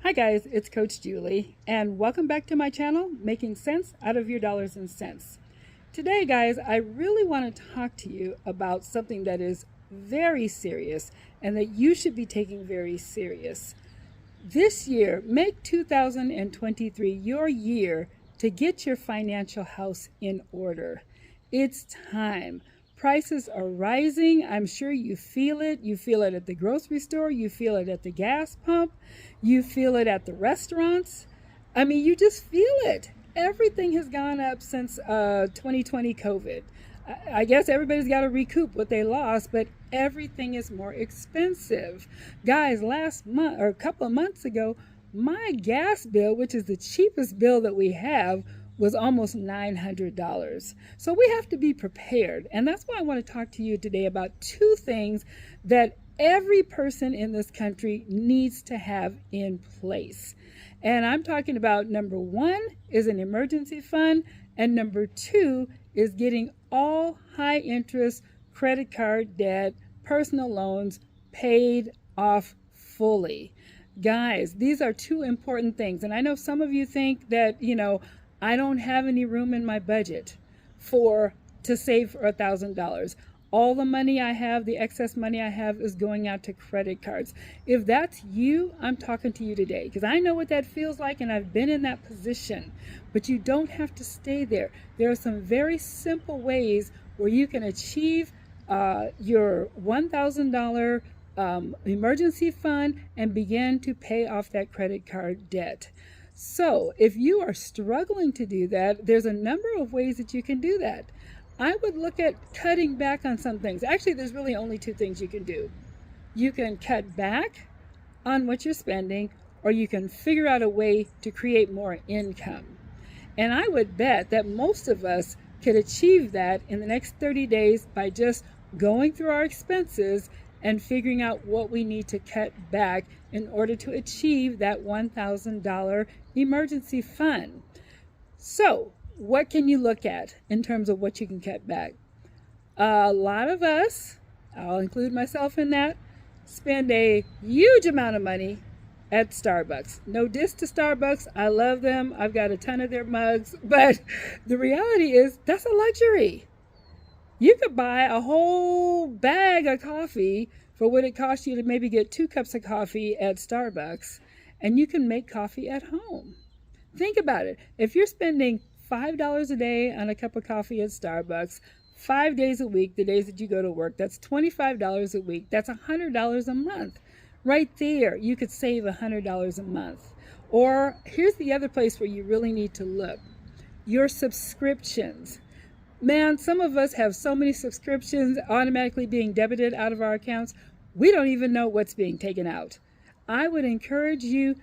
Hi guys, it's Coach Julie, and welcome back to my channel, Making Sense Out of Your Dollars and Cents. Today, guys, I really want to talk to you about something that is very serious and that you should be taking very serious. This year, make 2023 your year to get your financial house in order. It's time. Prices are rising. I'm sure you feel it. You feel it at the grocery store. You feel it at the gas pump. You feel it at the restaurants. I mean, you just feel it. Everything has gone up since 2020 COVID. I guess everybody's got to recoup what they lost, but everything is more expensive. Guys, last month or a couple of months ago, my gas bill, which is the cheapest bill that we have, was almost $900. So we have to be prepared. And that's why I want to talk to you today about two things that every person in this country needs to have in place. And I'm talking about number one is an emergency fund, and number two is getting all high interest credit card debt, personal loans paid off fully. Guys, these are two important things. And I know some of you think that, I don't have any room in my budget to save for $1,000. All the money I have, the excess money I have, is going out to credit cards. If that's you, I'm talking to you today because I know what that feels like and I've been in that position. But you don't have to stay there. There are some very simple ways where you can achieve your $1,000 emergency fund and begin to pay off that credit card debt. So if you are struggling to do that, there's a number of ways that you can do that. I would look at cutting back on some things. Actually, there's really only two things you can do. You can cut back on what you're spending, or you can figure out a way to create more income. And I would bet that most of us could achieve that in the next 30 days by just going through our expenses and figuring out what we need to cut back in order to achieve that $1,000 emergency fund. So, what can you look at in terms of what you can cut back? A lot of us, I'll include myself in that, spend a huge amount of money at Starbucks. No diss to Starbucks. I love them. I've got a ton of their mugs. But the reality is that's a luxury. You could buy a whole bag of coffee for what it costs you to maybe get 2 cups of coffee at Starbucks, and you can make coffee at home. Think about it. If you're spending $5 a day on a cup of coffee at Starbucks, 5 days a week, the days that you go to work, that's $25 a week. That's $100 a month. Right there, you could save $100 a month. Or here's the other place where you really need to look. Your subscriptions. Man, some of us have so many subscriptions automatically being debited out of our accounts, we don't even know what's being taken out. I would encourage you,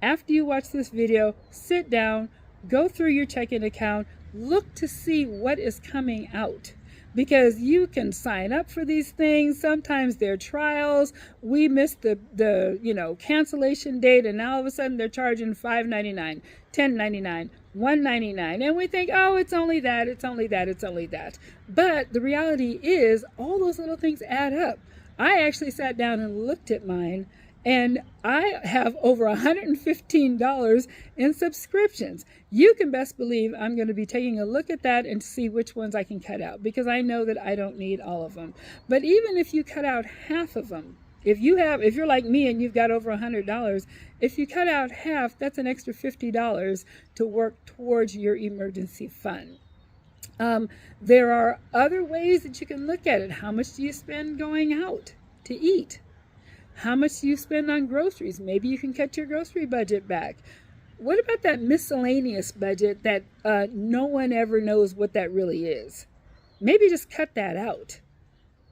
after you watch this video, sit down, go through your checking account, look to see what is coming out. Because you can sign up for these things. Sometimes they're trials. We missed the cancellation date, and now all of a sudden they're charging $5.99, $10.99, $1.99, and we think, oh, it's only that, it's only that, it's only that. But the reality is, all those little things add up. I actually sat down and looked at mine, and I have over $115 in subscriptions. You can best believe I'm going to be taking a look at that and see which ones I can cut out, because I know that I don't need all of them. But even if you cut out half of them, if you're like me and you've got over $100, if you cut out half, that's an extra $50 to work towards your emergency fund. There are other ways that you can look at it. How much do you spend going out to eat? How much do you spend on groceries? Maybe you can cut your grocery budget back. What about that miscellaneous budget that no one ever knows what that really is? Maybe just cut that out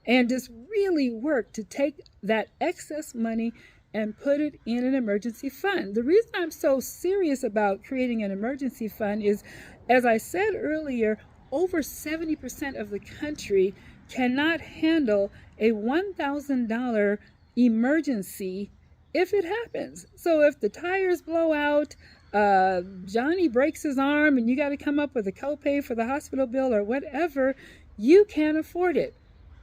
and just really work to take that excess money and put it in an emergency fund. The reason I'm so serious about creating an emergency fund is, as I said earlier, over 70% of the country cannot handle a $1,000 emergency if it happens. So if the tires blow out, Johnny breaks his arm and you got to come up with a copay for the hospital bill or whatever, you can't afford it.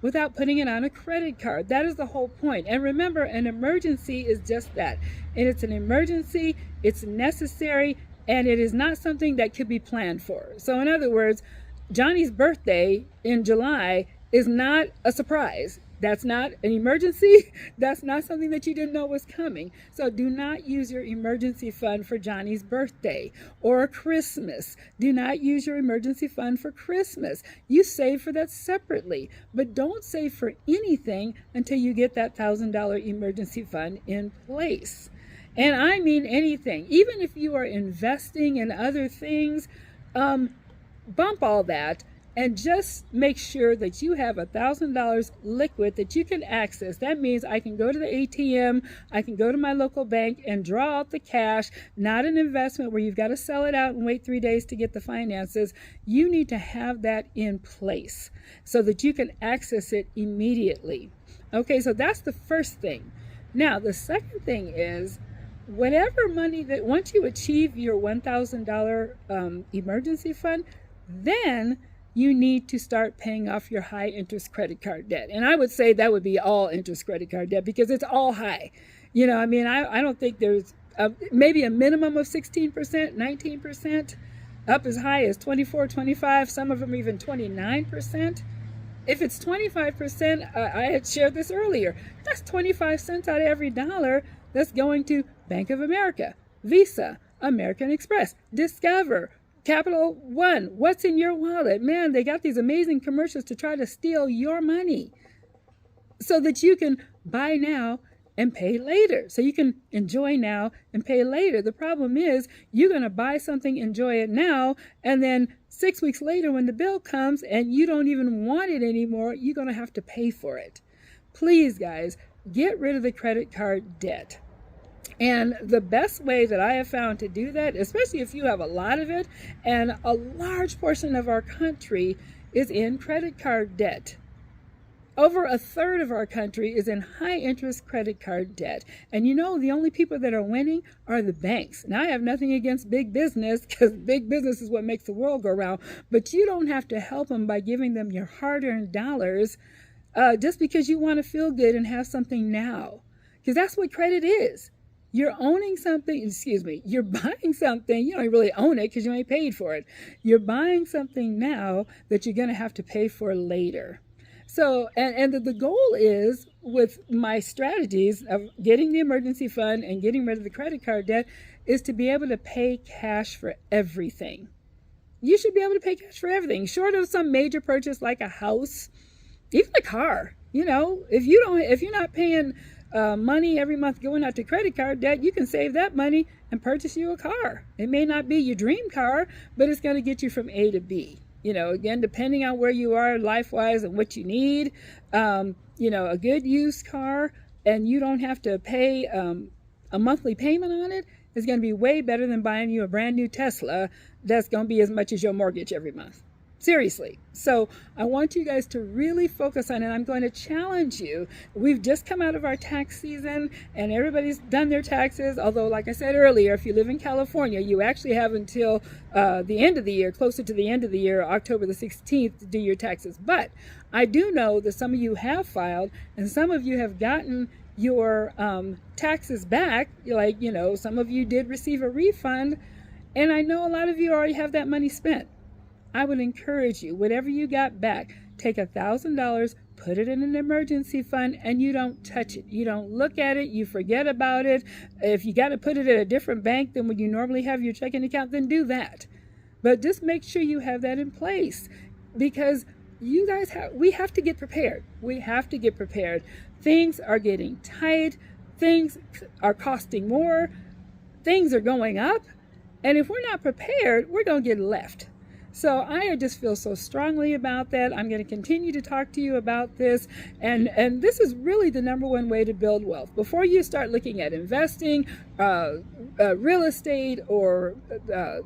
without putting it on a credit card. That is the whole point. And remember, an emergency is just that. And it's an emergency, it's necessary, and it is not something that could be planned for. So in other words, Johnny's birthday in July is not a surprise. That's not an emergency. That's not something that you didn't know was coming. So do not use your emergency fund for Johnny's birthday or Christmas. Do not use your emergency fund for Christmas. You save for that separately, but don't save for anything until you get that $1,000 emergency fund in place. And I mean anything. Even if you are investing in other things, bump all that and just make sure that you have $1,000 liquid that you can access. That means I can go to the ATM, I can go to my local bank and draw out the cash, not an investment where you've got to sell it out and wait 3 days to get the finances. You need to have that in place so that you can access it immediately. Okay, so that's the first thing. Now, the second thing is, whatever money that once you achieve your $1,000 emergency fund, then you need to start paying off your high interest credit card debt. And I would say that would be all interest credit card debt because it's all high. You know, I mean, I don't think there's maybe a minimum of 16%, 19%, up as high as 24, 25, some of them even 29%. If it's 25%, I had shared this earlier, that's 25 cents out of every dollar that's going to Bank of America, Visa, American Express, Discover, Capital One. What's in your wallet? Man, they got these amazing commercials to try to steal your money so that you can buy now and pay later. So you can enjoy now and pay later. The problem is you're going to buy something, enjoy it now, and then 6 weeks later when the bill comes and you don't even want it anymore, you're going to have to pay for it. Please, guys, get rid of the credit card debt. And the best way that I have found to do that, especially if you have a lot of it, and a large portion of our country is in credit card debt. Over a third of our country is in high interest credit card debt. And you know, the only people that are winning are the banks. Now, I have nothing against big business because big business is what makes the world go round. But you don't have to help them by giving them your hard-earned dollars just because you want to feel good and have something now. Because that's what credit is. You're owning something, you're buying something, you don't really own it because you ain't paid for it. You're buying something now that you're going to have to pay for later. So, and the goal is, with my strategies of getting the emergency fund and getting rid of the credit card debt, is to be able to pay cash for everything. You should be able to pay cash for everything, short of some major purchase like a house, even a car. You know, if you're not paying money every month going out to credit card debt, you can save that money and purchase you a car. It may not be your dream car, but it's going to get you from A to B. You know, again, depending on where you are life-wise and what you need, you know, a good used car, and you don't have to pay a monthly payment on it, is going to be way better than buying you a brand new Tesla that's going to be as much as your mortgage every month. Seriously. So I want you guys to really focus on it. I'm going to challenge you. We've just come out of our tax season and everybody's done their taxes. Although, like I said earlier, if you live in California, you actually have until the end of the year, closer to the end of the year, October the 16th, to do your taxes. But I do know that some of you have filed and some of you have gotten your taxes back. Like, you know, some of you did receive a refund. And I know a lot of you already have that money spent. I would encourage you, whatever you got back, take $1,000, put it in an emergency fund, and you don't touch it. You don't look at it. You forget about it. If you got to put it at a different bank than when you normally have your checking account, then do that. But just make sure you have that in place, because you guys we have to get prepared. We have to get prepared. Things are getting tight. Things are costing more. Things are going up. And if we're not prepared, we're going to get left. So I just feel so strongly about that. I'm going to continue to talk to you about this. And this is really the number one way to build wealth. Before you start looking at investing, real estate, or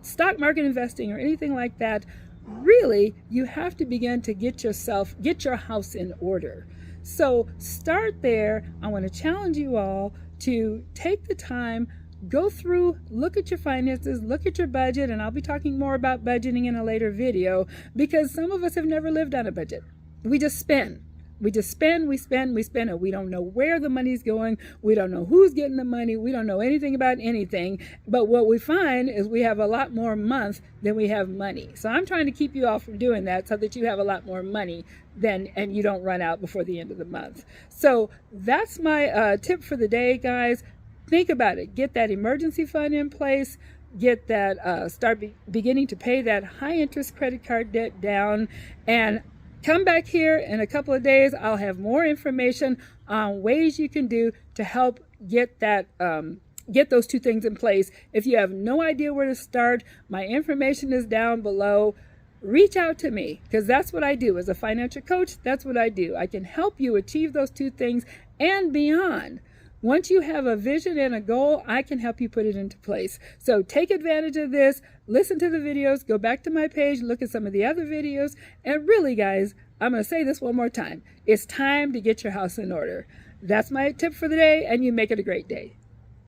stock market investing, or anything like that, really, you have to begin to get your house in order. So start there. I want to challenge you all to take the time, go through, look at your finances, look at your budget, and I'll be talking more about budgeting in a later video, because some of us have never lived on a budget. We just spend. We just spend, we spend, we spend, and we don't know where the money's going. We don't know who's getting the money. We don't know anything about anything. But what we find is we have a lot more month than we have money. So I'm trying to keep you all from doing that so that you have a lot more money and you don't run out before the end of the month. So that's my tip for the day, guys. Think about it. Get that emergency fund in place. Get that, start beginning to pay that high interest credit card debt down, and come back here in a couple of days. I'll have more information on ways you can do to help get that, get those two things in place. If you have no idea where to start, my information is down below. Reach out to me, because that's what I do as a financial coach. That's what I do. I can help you achieve those two things and beyond. Once you have a vision and a goal, I can help you put it into place. So take advantage of this, listen to the videos, go back to my page, look at some of the other videos, and really, guys, I'm going to say this one more time. It's time to get your house in order. That's my tip for the day, and you make it a great day.